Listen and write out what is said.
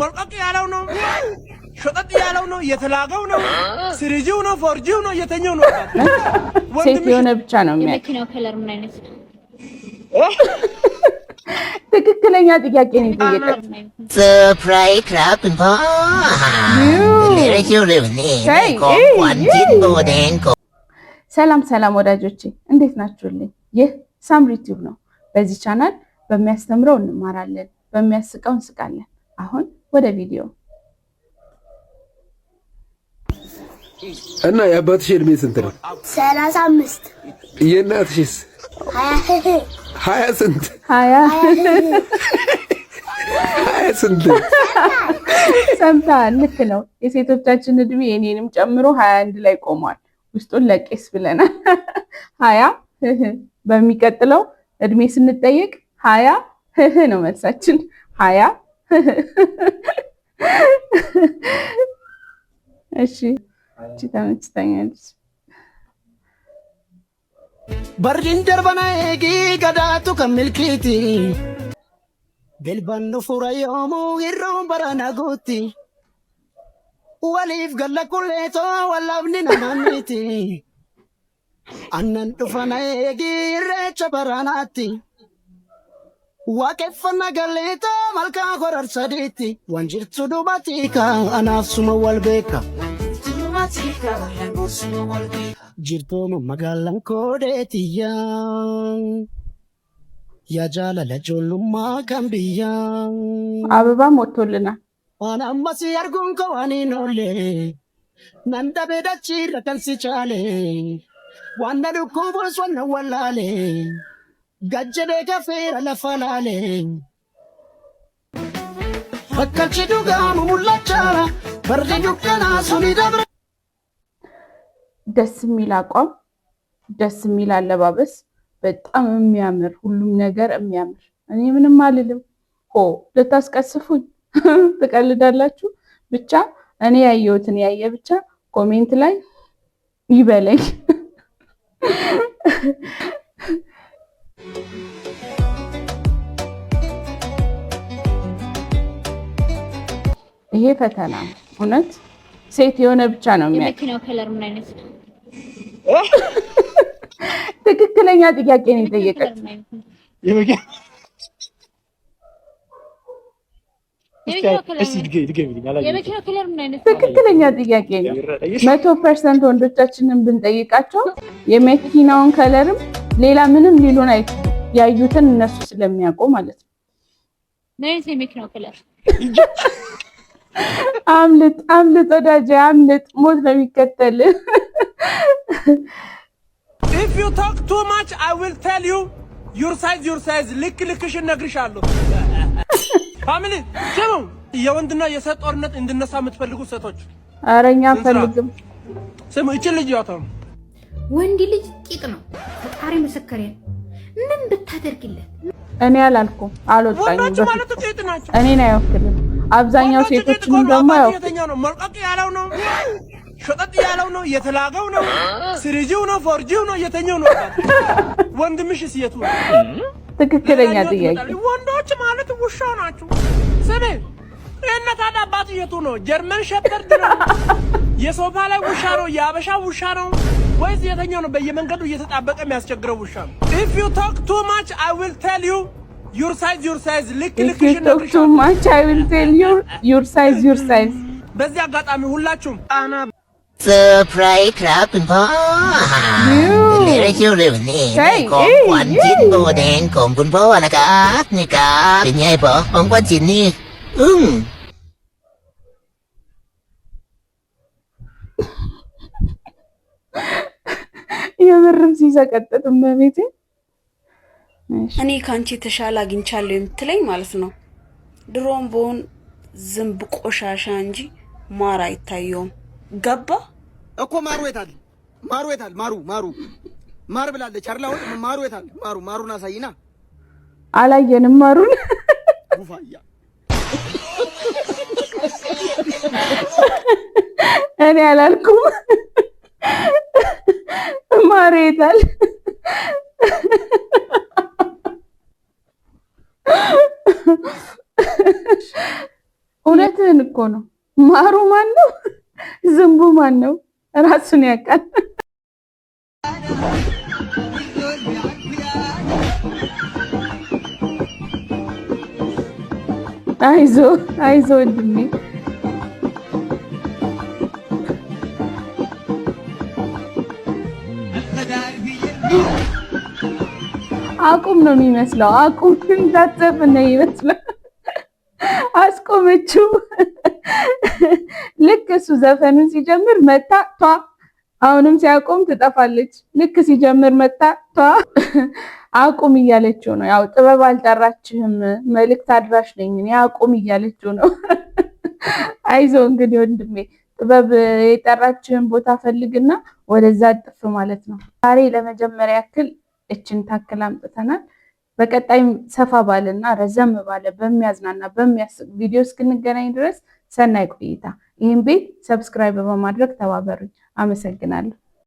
መልቀቅ ያለው ነው ሸጠጥ ያለው ነው የተላገው ነው ስሪጂው ነው ፎርጂው ነው የተኛው ነው ሴት የሆነ ብቻ ነው የሚያውቅ የመኪናው ከለር ምን አይነት ነው? ትክክለኛ ጥያቄ ነው የጠየቀው። ሰርፕራይዝ ክራፕ እንኳ ለረጅው ለኔ ኮንቲን ቦደንኮ ሰላም ሰላም ወዳጆቼ እንዴት ናችሁልኝ? ይህ ሳምሪ ቲዩብ ነው። በዚህ ቻናል በሚያስተምረው እንማራለን፣ በሚያስቀው እንስቃለን። አሁን ወደ ቪዲዮ። እና የአባትሽ እድሜ ስንት ነው? 35 የእናትሽስ? 20 ስንት? 20 ስንት? ሰምተሃል? ልክ ነው። የሴቶቻችን እድሜ የኔንም ጨምሮ 21 ላይ ቆሟል። ውስጡን ለቄስ ብለናል። 20 በሚቀጥለው እድሜ ስንጠየቅ 20 ነው መልሳችን። 20 እሺ እቺ ተመችታኛለች። Barjin darbana egi gadatu kamilkiti Belbanno fura yomu irron barana gutti Walif galla kulleto walabni namaniti Annan dufana egi irrecha baranati Waaqeffana galleeta malkaa horar saditi Wanjirtu dubatika anaafsuma walbeeka Jirtooma magaalaan koodheetiyyaa yaa jaalala ijoollummaa kan biyyaa አበባ ሞቶልናል። waan ammas arguun koo waan hin oolle nan dhabee dachiirra kan si chaale waan na dhukkubuus waan na wallaale gajjadee gafeera lafa laale bakkalchi dhugaamu mul'achaa barri dukkanaa suni dabre ደስ የሚል አቋም፣ ደስ የሚል አለባበስ፣ በጣም የሚያምር ሁሉም ነገር የሚያምር። እኔ ምንም አልልም። ሆ ልታስቀስፉኝ ትቀልዳላችሁ። ብቻ እኔ ያየሁትን ያየ ብቻ ኮሜንት ላይ ይበለኝ። ይሄ ፈተና እውነት ሴት የሆነ ብቻ ነው የሚያውቅ። የመኪናው ከለር ምን አይነት ነው? ትክክለኛ ጥያቄ ነው የጠየቀው። የመኪናው ከለር ምን አይነት ነው? ትክክለኛ ጥያቄ ነው። 100% ወንዶቻችንን ብንጠይቃቸው የመኪናውን ከለርም ሌላ ምንም ሊሉን አይችሉም። ያዩትን እነሱ ስለሚያውቁ ማለት ነው። ምን አይነት የመኪናው ከለር? አምልጥ ወዳጄ አምልጥ፣ ሞት ነው የሚከተል። If you talk too much I will tell you your size ልክሽን ነግርሻለሁ። ፋሚሊ ስሙ፣ የወንድና የሴት ጦርነት እንድነሳ የምትፈልጉ ሴቶች አረኛ ፈልግም ስሙ። እቺ ልጅ ያታው ወንድ ልጅ ቂጥ ነው። ፈጣሪ ምስክሬ ነው። ምን ብታደርግለት? እኔ አላልኩም፣ አልወጣኝም። ወንዶች ማለት ቂጥ ናቸው። እኔን አይወክልም። አብዛኛው ሴቶችንም ደግሞ የተኛው ነው መልቀቅ ያለው ነው ሸጠጥ ያለው ነው የተላገው ነው ስሪጂው ነው ፎርጂው ነው የተኛው ነው። ወንድምሽ ሲየቱ ትክክለኛ ጥያቄ። ወንዶች ማለት ውሻ ናቸው። ስሜ እናት አባት የቱ ነው? ጀርመን ሸፐርድ ነው? የሶፋ ላይ ውሻ ነው? የአበሻ ውሻ ነው ወይስ የተኛው ነው? በየመንገዱ እየተጣበቀ የሚያስቸግረው ውሻ ነው። If you talk too much I will tell you your size ልክሽን ነግርሻለሁ። too much I will tell you your size በዚህ አጋጣሚ ሁላችሁም ሰርፕራይዝ ክራፕ እንኳ ለረጅው ለኔ ኮንቲን ቦደንኮคุณพ่อนะครับนี่ครับเป็นไงพ่อของกวนจินนี่የምርም ሲሰቀጥጥ በቤቴ እኔ ካንቺ ተሻለ አግኝቻለሁ የምትለኝ ማለት ነው። ድሮም ቦን ዝንብ ቆሻሻ እንጂ ማር አይታየውም። ገባ እኮ ማሩ የታል? ማር ብላለች አይደል? አሁን ማሩ የታል? ማሩን አሳይና። አላየንም ማሩን። ጉፋያ እኔ አላልኩም። ማሩ የታል? እውነትህን እኮ ነው። ማሩ ማን ነው? ዝንቡ ማን ነው? ራሱን ያውቃል። አይዞ አይዞ ወንድሜ አቁም ነው የሚመስለው። አቁም እንዳትዘፍን ነው የሚመስለው። አስቆመችው። ልክ እሱ ዘፈኑን ሲጀምር መታ ቷ፣ አሁንም ሲያቆም ትጠፋለች። ልክ ሲጀምር መታ ቷ፣ አቁም እያለችው ነው። ያው ጥበብ አልጠራችህም፣ መልእክት አድራሽ ነኝ እኔ አቁም እያለችው ነው። አይዞ እንግዲህ ወንድሜ ጥበብ የጠራችህን ቦታ ፈልግና ወደዛ ጥፍ ማለት ነው። ዛሬ ለመጀመሪያ ያክል እችን ታክል አምጥተናል። በቀጣይ ሰፋ ባለና ረዘም ባለ በሚያዝናና በሚያስቅ ቪዲዮ እስክንገናኝ ድረስ ሰናይ ቆይታ። ይህን ቤት ሰብስክራይብ በማድረግ ተባበሩኝ። አመሰግናለሁ።